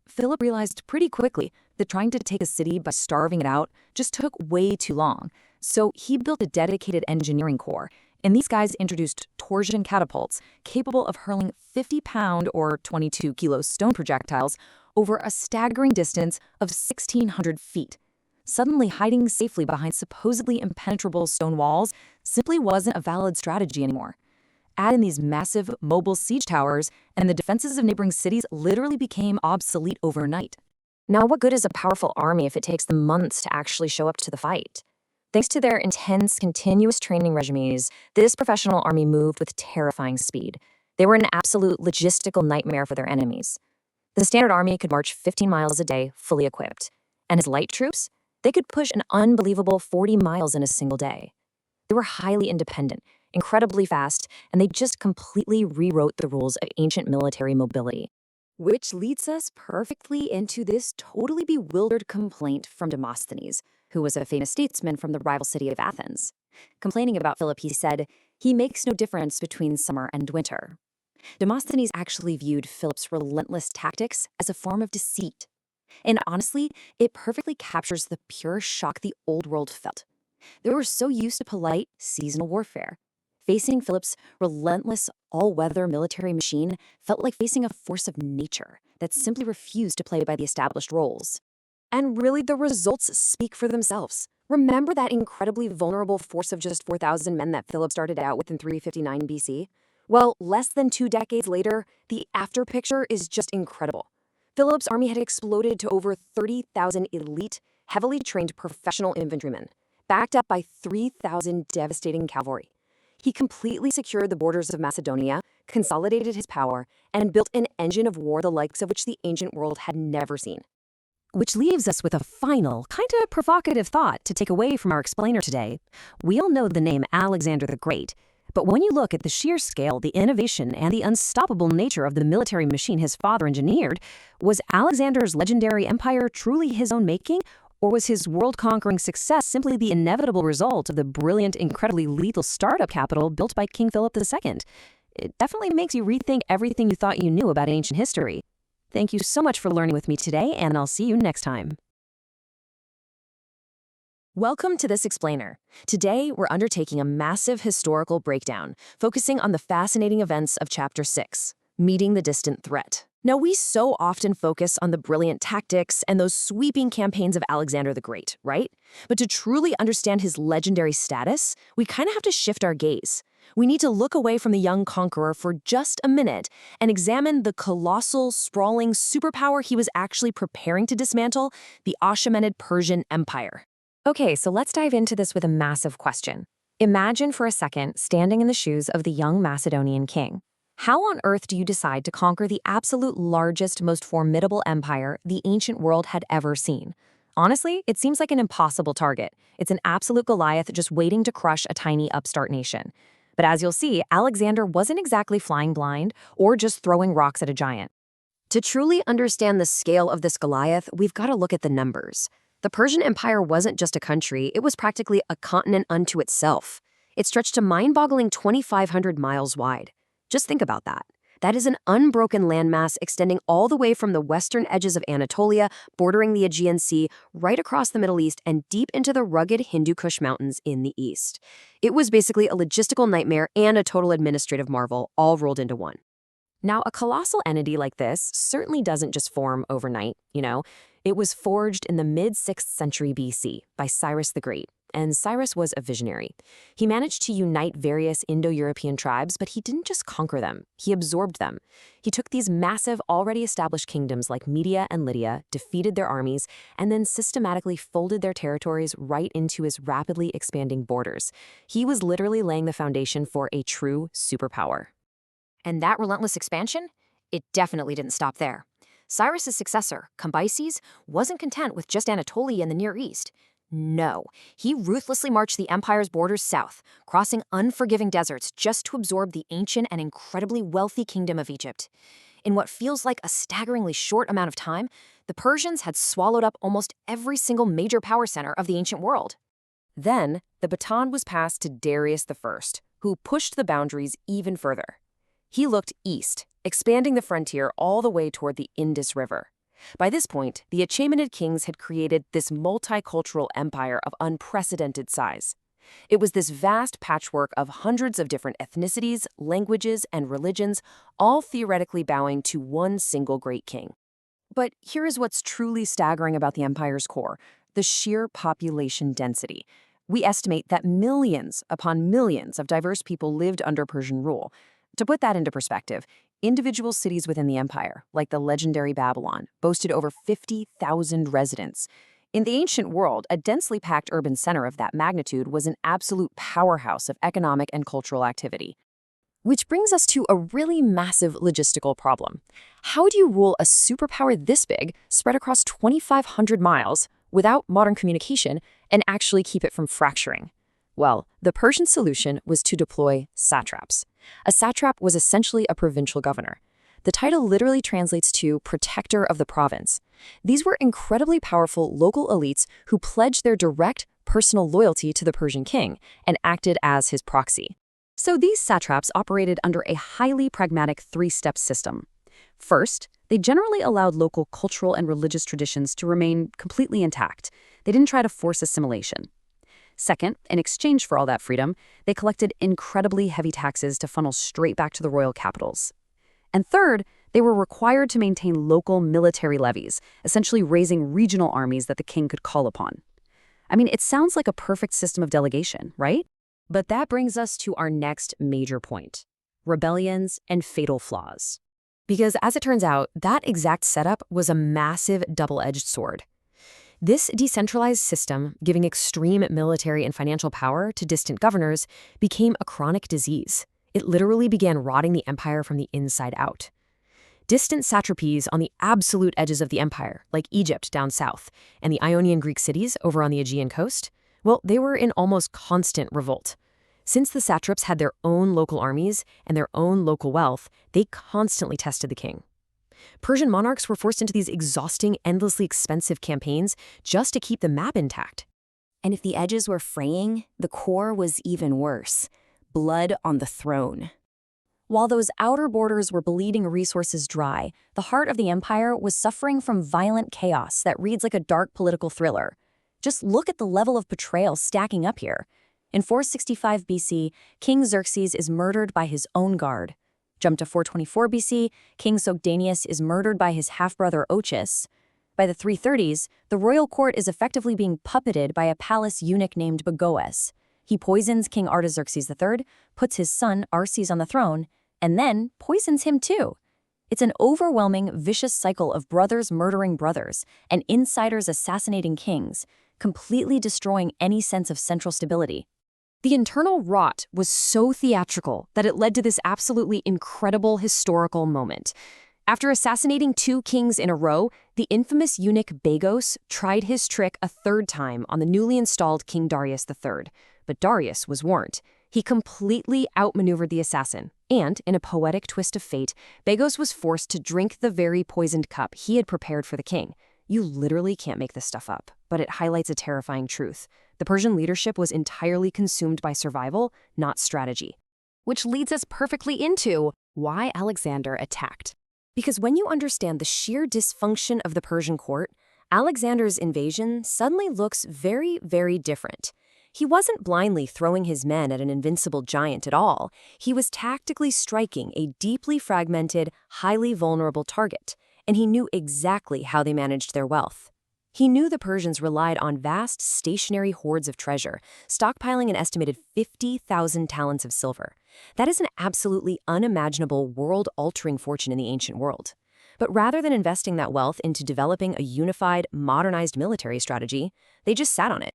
Philip realized pretty quickly that trying to take a city by starving it out just took way too long. So he built a dedicated engineering corps, and these guys introduced torsion catapults capable of hurling 50-pound or 22-kilo stone projectiles over a staggering distance of 1,600 feet. Suddenly hiding safely behind supposedly impenetrable stone walls simply wasn't a valid strategy anymore. Add in these massive mobile siege towers, and the defenses of neighboring cities literally became obsolete overnight. Now, what good is a powerful army if it takes them months to actually show up to the fight? Thanks to their intense, continuous training regimes, this professional army moved with terrifying speed. They were an absolute logistical nightmare for their enemies. The standard army could march 15 miles a day, fully equipped. And his light troops? They could push an unbelievable 40 miles in a single day. They were highly independent, incredibly fast, and they just completely rewrote the rules of ancient military mobility. Which leads us perfectly into this totally bewildered complaint from Demosthenes, who was a famous statesman from the rival city of Athens. Complaining about Philip, he said, "He makes no difference between summer and winter." Demosthenes actually viewed Philip's relentless tactics as a form of deceit. And honestly, it perfectly captures the pure shock the old world felt. They were so used to polite, seasonal warfare. Facing Philip's relentless, all-weather military machine felt like facing a force of nature that simply refused to play by the established roles. And really, the results speak for themselves. Remember that incredibly vulnerable force of just 4,000 men that Philip started out with in 359 BC? Well, less than 2 decades later, the after picture is just incredible. Philip's army had exploded to over 30,000 elite, heavily trained professional infantrymen, backed up by 3,000 devastating cavalry. He completely secured the borders of Macedonia, consolidated his power, and built an engine of war the likes of which the ancient world had never seen. Which leaves us with a final, kind of provocative thought to take away from our explainer today. We all know the name Alexander the Great, but when you look at the sheer scale, the innovation, and the unstoppable nature of the military machine his father engineered, was Alexander's legendary empire truly his own making? Or was his world-conquering success simply the inevitable result of the brilliant, incredibly lethal startup capital built by King Philip II? It definitely makes you rethink everything you thought you knew about ancient history. Thank you so much for learning with me today, and I'll see you next time. Welcome to This Explainer. Today, we're undertaking a massive historical breakdown, focusing on the fascinating events of Chapter 6, Meeting the Distant Threat. Now, we so often focus on the brilliant tactics and those sweeping campaigns of Alexander the Great, right? But to truly understand his legendary status, we kind of have to shift our gaze. We need to look away from the young conqueror for just a minute and examine the colossal, sprawling superpower he was actually preparing to dismantle, the Achaemenid Persian Empire. Okay, so let's dive into this with a massive question. Imagine for a second standing in the shoes of the young Macedonian king. How on earth do you decide to conquer the absolute largest, most formidable empire the ancient world had ever seen? Honestly, it seems like an impossible target. It's an absolute Goliath just waiting to crush a tiny upstart nation. But as you'll see, Alexander wasn't exactly flying blind or just throwing rocks at a giant. To truly understand the scale of this Goliath, we've got to look at the numbers. The Persian Empire wasn't just a country, it was practically a continent unto itself. It stretched a mind-boggling 2,500 miles wide. Just think about that. That is an unbroken landmass extending all the way from the western edges of Anatolia, bordering the Aegean Sea, right across the Middle East, and deep into the rugged Hindu Kush Mountains in the east. It was basically a logistical nightmare and a total administrative marvel, all rolled into one. Now, a colossal entity like this certainly doesn't just form overnight, you know. It was forged in the mid-6th century BC by Cyrus the Great. And Cyrus was a visionary. He managed to unite various Indo-European tribes, but he didn't just conquer them, he absorbed them. He took these massive, already established kingdoms like Media and Lydia, defeated their armies, and then systematically folded their territories right into his rapidly expanding borders. He was literally laying the foundation for a true superpower. And that relentless expansion? It definitely didn't stop there. Cyrus's successor, Cambyses, wasn't content with just Anatolia and the Near East. No, he ruthlessly marched the empire's borders south, crossing unforgiving deserts just to absorb the ancient and incredibly wealthy kingdom of Egypt. In what feels like a staggeringly short amount of time, the Persians had swallowed up almost every single major power center of the ancient world. Then, the baton was passed to Darius I, who pushed the boundaries even further. He looked east, expanding the frontier all the way toward the Indus River. By this point, the Achaemenid kings had created this multicultural empire of unprecedented size. It was this vast patchwork of hundreds of different ethnicities, languages, and religions, all theoretically bowing to one single great king. But here is what's truly staggering about the empire's core: the sheer population density. We estimate that millions upon millions of diverse people lived under Persian rule. To put that into perspective, individual cities within the empire, like the legendary Babylon, boasted over 50,000 residents. In the ancient world, a densely packed urban center of that magnitude was an absolute powerhouse of economic and cultural activity. Which brings us to a really massive logistical problem. How do you rule a superpower this big, spread across 2,500 miles, without modern communication, and actually keep it from fracturing? Well, the Persian solution was to deploy satraps. A satrap was essentially a provincial governor. The title literally translates to protector of the province. These were incredibly powerful local elites who pledged their direct personal loyalty to the Persian king and acted as his proxy. So these satraps operated under a highly pragmatic three-step system. First, they generally allowed local cultural and religious traditions to remain completely intact. They didn't try to force assimilation. Second, in exchange for all that freedom, they collected incredibly heavy taxes to funnel straight back to the royal capitals. And third, they were required to maintain local military levies, essentially raising regional armies that the king could call upon. I mean, it sounds like a perfect system of delegation, right? But that brings us to our next major point: rebellions and fatal flaws. Because as it turns out, that exact setup was a massive double-edged sword. This decentralized system, giving extreme military and financial power to distant governors, became a chronic disease. It literally began rotting the empire from the inside out. Distant satrapies on the absolute edges of the empire, like Egypt down south, and the Ionian Greek cities over on the Aegean coast, well, they were in almost constant revolt. Since the satraps had their own local armies and their own local wealth, they constantly tested the king. Persian monarchs were forced into these exhausting, endlessly expensive campaigns just to keep the map intact. And if the edges were fraying, the core was even worse: blood on the throne. While those outer borders were bleeding resources dry, the heart of the empire was suffering from violent chaos that reads like a dark political thriller. Just look at the level of betrayal stacking up here. In 465 BC, King Xerxes is murdered by his own guard. Jump to 424 BC, King Sogdianus is murdered by his half-brother Ochus. By the 330s, the royal court is effectively being puppeted by a palace eunuch named Bagoas. He poisons King Artaxerxes III, puts his son Arses on the throne, and then poisons him too. It's an overwhelming, vicious cycle of brothers murdering brothers and insiders assassinating kings, completely destroying any sense of central stability. The internal rot was so theatrical that it led to this absolutely incredible historical moment. After assassinating 2 kings in a row, the infamous eunuch Bagos tried his trick a third time on the newly installed King Darius III. But Darius was warned. He completely outmaneuvered the assassin, and, in a poetic twist of fate, Bagos was forced to drink the very poisoned cup he had prepared for the king. You literally can't make this stuff up, but it highlights a terrifying truth. The Persian leadership was entirely consumed by survival, not strategy. Which leads us perfectly into why Alexander attacked. Because when you understand the sheer dysfunction of the Persian court, Alexander's invasion suddenly looks very, very different. He wasn't blindly throwing his men at an invincible giant at all. He was tactically striking a deeply fragmented, highly vulnerable target, and he knew exactly how they managed their wealth. He knew the Persians relied on vast, stationary hoards of treasure, stockpiling an estimated 50,000 talents of silver. That is an absolutely unimaginable, world-altering fortune in the ancient world. But rather than investing that wealth into developing a unified, modernized military strategy, they just sat on it.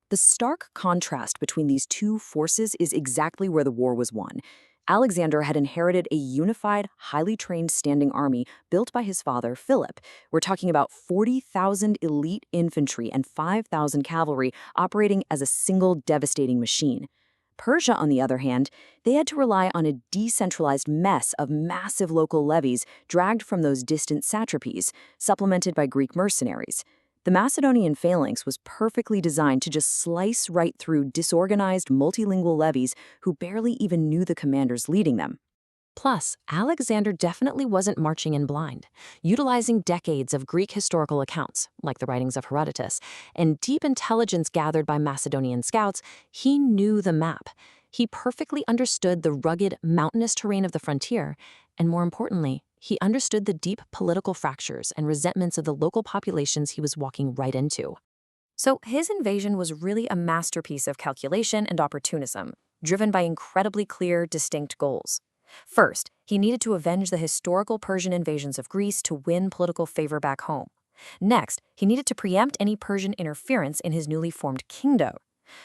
The stark contrast between these two forces is exactly where the war was won. Alexander had inherited a unified, highly trained standing army built by his father, Philip. We're talking about 40,000 elite infantry and 5,000 cavalry operating as a single devastating machine. Persia, on the other hand, they had to rely on a decentralized mess of massive local levies dragged from those distant satrapies, supplemented by Greek mercenaries. The Macedonian phalanx was perfectly designed to just slice right through disorganized multilingual levies who barely even knew the commanders leading them. Plus, Alexander definitely wasn't marching in blind. Utilizing decades of Greek historical accounts, like the writings of Herodotus, and deep intelligence gathered by Macedonian scouts, he knew the map. He perfectly understood the rugged, mountainous terrain of the frontier, and more importantly, he understood the deep political fractures and resentments of the local populations he was walking right into. So his invasion was really a masterpiece of calculation and opportunism, driven by incredibly clear, distinct goals. First, he needed to avenge the historical Persian invasions of Greece to win political favor back home. Next, he needed to preempt any Persian interference in his newly formed kingdom.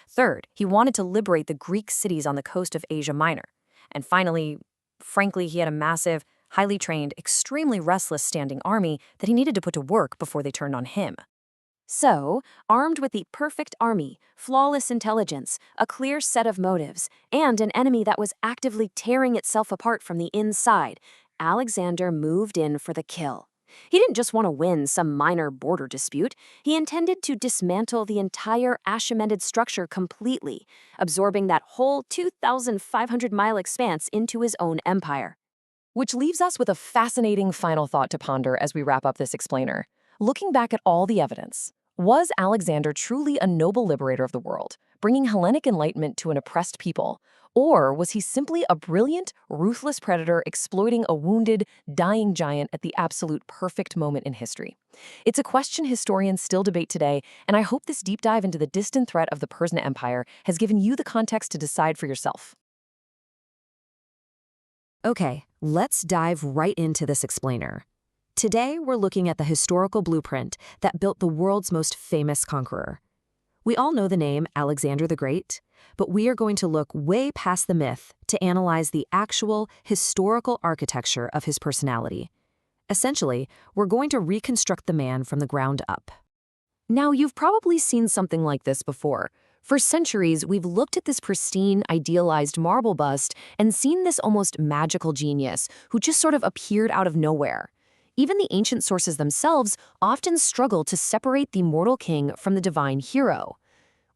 Third, he wanted to liberate the Greek cities on the coast of Asia Minor. And finally, frankly, he had a massive, highly trained, extremely restless standing army that he needed to put to work before they turned on him. So, armed with the perfect army, flawless intelligence, a clear set of motives, and an enemy that was actively tearing itself apart from the inside, Alexander moved in for the kill. He didn't just want to win some minor border dispute. He intended to dismantle the entire Achaemenid structure completely, absorbing that whole 2,500-mile expanse into his own empire. Which leaves us with a fascinating final thought to ponder as we wrap up this explainer. Looking back at all the evidence, was Alexander truly a noble liberator of the world, bringing Hellenic enlightenment to an oppressed people? Or was he simply a brilliant, ruthless predator exploiting a wounded, dying giant at the absolute perfect moment in history? It's a question historians still debate today, and I hope this deep dive into the distant threat of the Persian Empire has given you the context to decide for yourself. Okay, let's dive right into this explainer. Today, we're looking at the historical blueprint that built the world's most famous conqueror. We all know the name Alexander the Great, but we are going to look way past the myth to analyze the actual historical architecture of his personality. Essentially, we're going to reconstruct the man from the ground up. Now, you've probably seen something like this before. For centuries, we've looked at this pristine, idealized marble bust and seen this almost magical genius who just sort of appeared out of nowhere. Even the ancient sources themselves often struggle to separate the mortal king from the divine hero.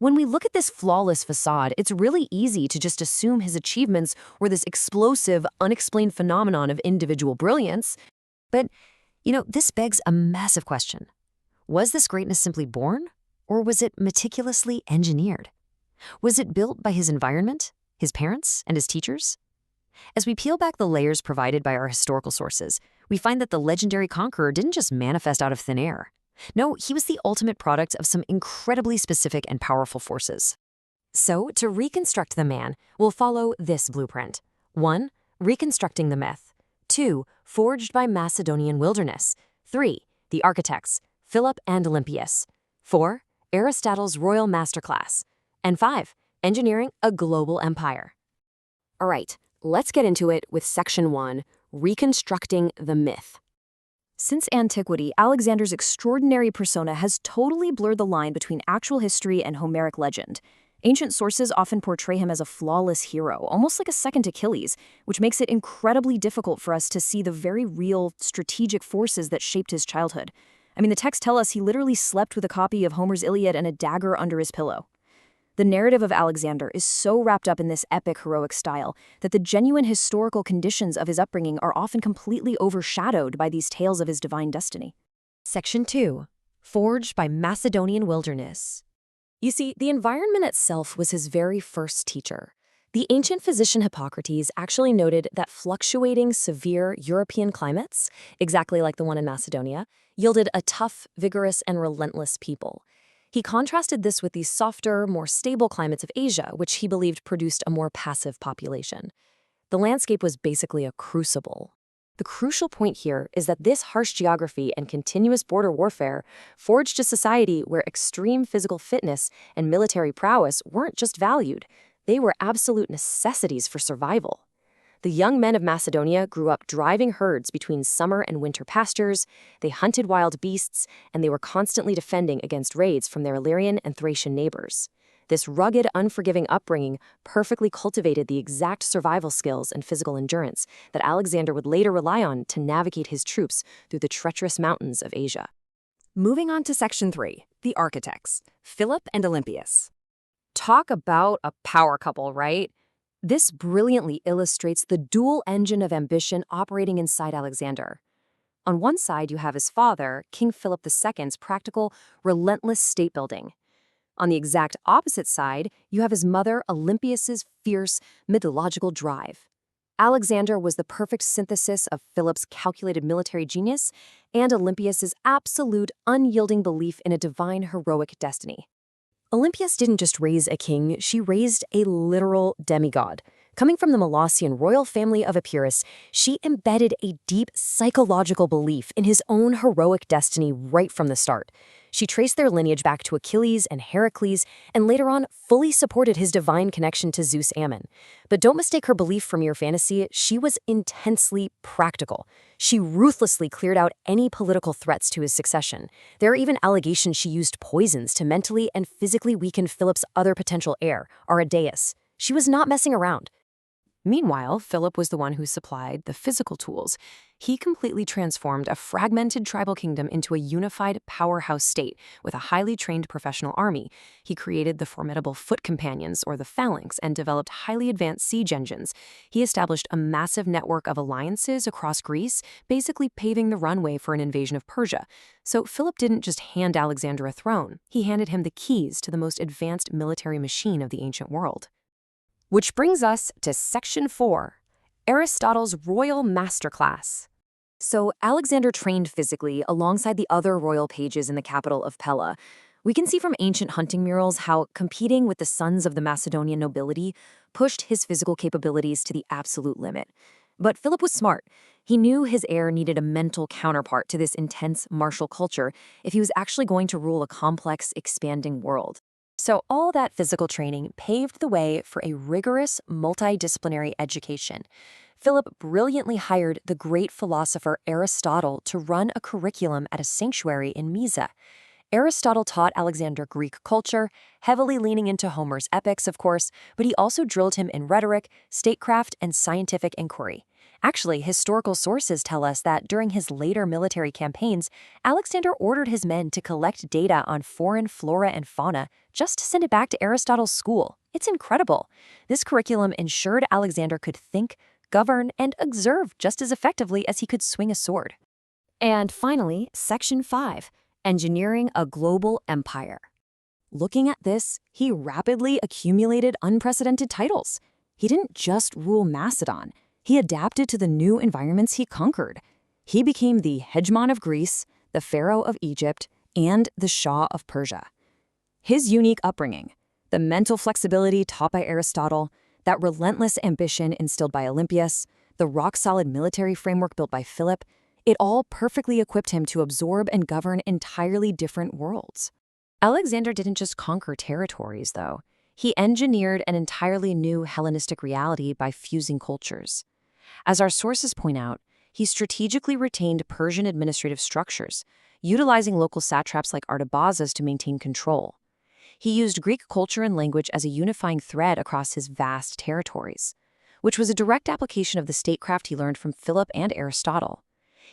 When we look at this flawless facade, it's really easy to just assume his achievements were this explosive, unexplained phenomenon of individual brilliance. But, this begs a massive question. Was this greatness simply born, or was it meticulously engineered? Was it built by his environment, his parents, and his teachers? As we peel back the layers provided by our historical sources, we find that the legendary conqueror didn't just manifest out of thin air. No, he was the ultimate product of some incredibly specific and powerful forces. So, to reconstruct the man, we'll follow this blueprint. 1. Reconstructing the myth. 2. Forged by Macedonian wilderness. 3. The architects, Philip and Olympias. 4. Aristotle's royal masterclass. And 5. Engineering a global empire. All right, let's get into it with Section 1, Reconstructing the Myth. Since antiquity, Alexander's extraordinary persona has totally blurred the line between actual history and Homeric legend. Ancient sources often portray him as a flawless hero, almost like a second Achilles, which makes it incredibly difficult for us to see the very real, strategic forces that shaped his childhood. The texts tell us he literally slept with a copy of Homer's Iliad and a dagger under his pillow. The narrative of Alexander is so wrapped up in this epic heroic style that the genuine historical conditions of his upbringing are often completely overshadowed by these tales of his divine destiny. Section 2. Forged by Macedonian wilderness. You see, the environment itself was his very first teacher. The ancient physician Hippocrates actually noted that fluctuating, severe European climates, exactly like the one in Macedonia, yielded a tough, vigorous, and relentless people. He contrasted this with the softer, more stable climates of Asia, which he believed produced a more passive population. The landscape was basically a crucible. The crucial point here is that this harsh geography and continuous border warfare forged a society where extreme physical fitness and military prowess weren't just valued, they were absolute necessities for survival. The young men of Macedonia grew up driving herds between summer and winter pastures, they hunted wild beasts, and they were constantly defending against raids from their Illyrian and Thracian neighbors. This rugged, unforgiving upbringing perfectly cultivated the exact survival skills and physical endurance that Alexander would later rely on to navigate his troops through the treacherous mountains of Asia. Moving on to Section 3, the architects, Philip and Olympias. Talk about a power couple, right? This brilliantly illustrates the dual engine of ambition operating inside Alexander. On one side, you have his father, King Philip II's practical, relentless state building. On the exact opposite side, you have his mother, Olympias's fierce, mythological drive. Alexander was the perfect synthesis of Philip's calculated military genius and Olympias's absolute, unyielding belief in a divine heroic destiny. Olympias didn't just raise a king, she raised a literal demigod. Coming from the Molossian royal family of Epirus, she embedded a deep psychological belief in his own heroic destiny right from the start. She traced their lineage back to Achilles and Heracles, and later on fully supported his divine connection to Zeus Ammon. But don't mistake her belief for mere fantasy, she was intensely practical. She ruthlessly cleared out any political threats to his succession. There are even allegations she used poisons to mentally and physically weaken Philip's other potential heir, Aridaeus. She was not messing around. Meanwhile, Philip was the one who supplied the physical tools. He completely transformed a fragmented tribal kingdom into a unified powerhouse state with a highly trained professional army. He created the formidable foot companions, or the phalanx, and developed highly advanced siege engines. He established a massive network of alliances across Greece, basically paving the runway for an invasion of Persia. So Philip didn't just hand Alexander a throne, he handed him the keys to the most advanced military machine of the ancient world. Which brings us to Section 4, Aristotle's Royal Masterclass. So Alexander trained physically alongside the other royal pages in the capital of Pella. We can see from ancient hunting murals how competing with the sons of the Macedonian nobility pushed his physical capabilities to the absolute limit. But Philip was smart. He knew his heir needed a mental counterpart to this intense martial culture if he was actually going to rule a complex, expanding world. So all that physical training paved the way for a rigorous, multidisciplinary education. Philip brilliantly hired the great philosopher Aristotle to run a curriculum at a sanctuary in Mysa. Aristotle taught Alexander Greek culture, heavily leaning into Homer's epics, of course, but he also drilled him in rhetoric, statecraft, and scientific inquiry. Actually, historical sources tell us that during his later military campaigns, Alexander ordered his men to collect data on foreign flora and fauna just to send it back to Aristotle's school. It's incredible. This curriculum ensured Alexander could think, govern, and observe just as effectively as he could swing a sword. And finally, Section 5, Engineering a Global Empire. Looking at this, he rapidly accumulated unprecedented titles. He didn't just rule Macedon. He adapted to the new environments he conquered. He became the hegemon of Greece, the pharaoh of Egypt, and the Shah of Persia. His unique upbringing, the mental flexibility taught by Aristotle, that relentless ambition instilled by Olympias, the rock-solid military framework built by Philip, it all perfectly equipped him to absorb and govern entirely different worlds. Alexander didn't just conquer territories, though. He engineered an entirely new Hellenistic reality by fusing cultures. As our sources point out, he strategically retained Persian administrative structures, utilizing local satraps like Artabazas to maintain control. He used Greek culture and language as a unifying thread across his vast territories, which was a direct application of the statecraft he learned from Philip and Aristotle.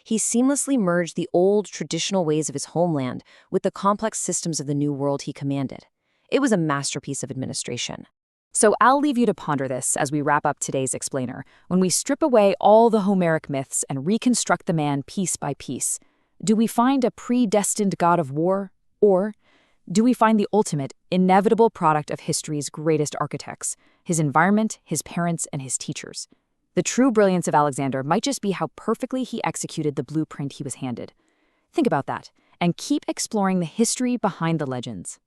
He seamlessly merged the old, traditional ways of his homeland with the complex systems of the new world he commanded. It was a masterpiece of administration. So I'll leave you to ponder this as we wrap up today's explainer. When we strip away all the Homeric myths and reconstruct the man piece by piece, do we find a predestined god of war? Or do we find the ultimate, inevitable product of history's greatest architects, his environment, his parents, and his teachers? The true brilliance of Alexander might just be how perfectly he executed the blueprint he was handed. Think about that, and keep exploring the history behind the legends.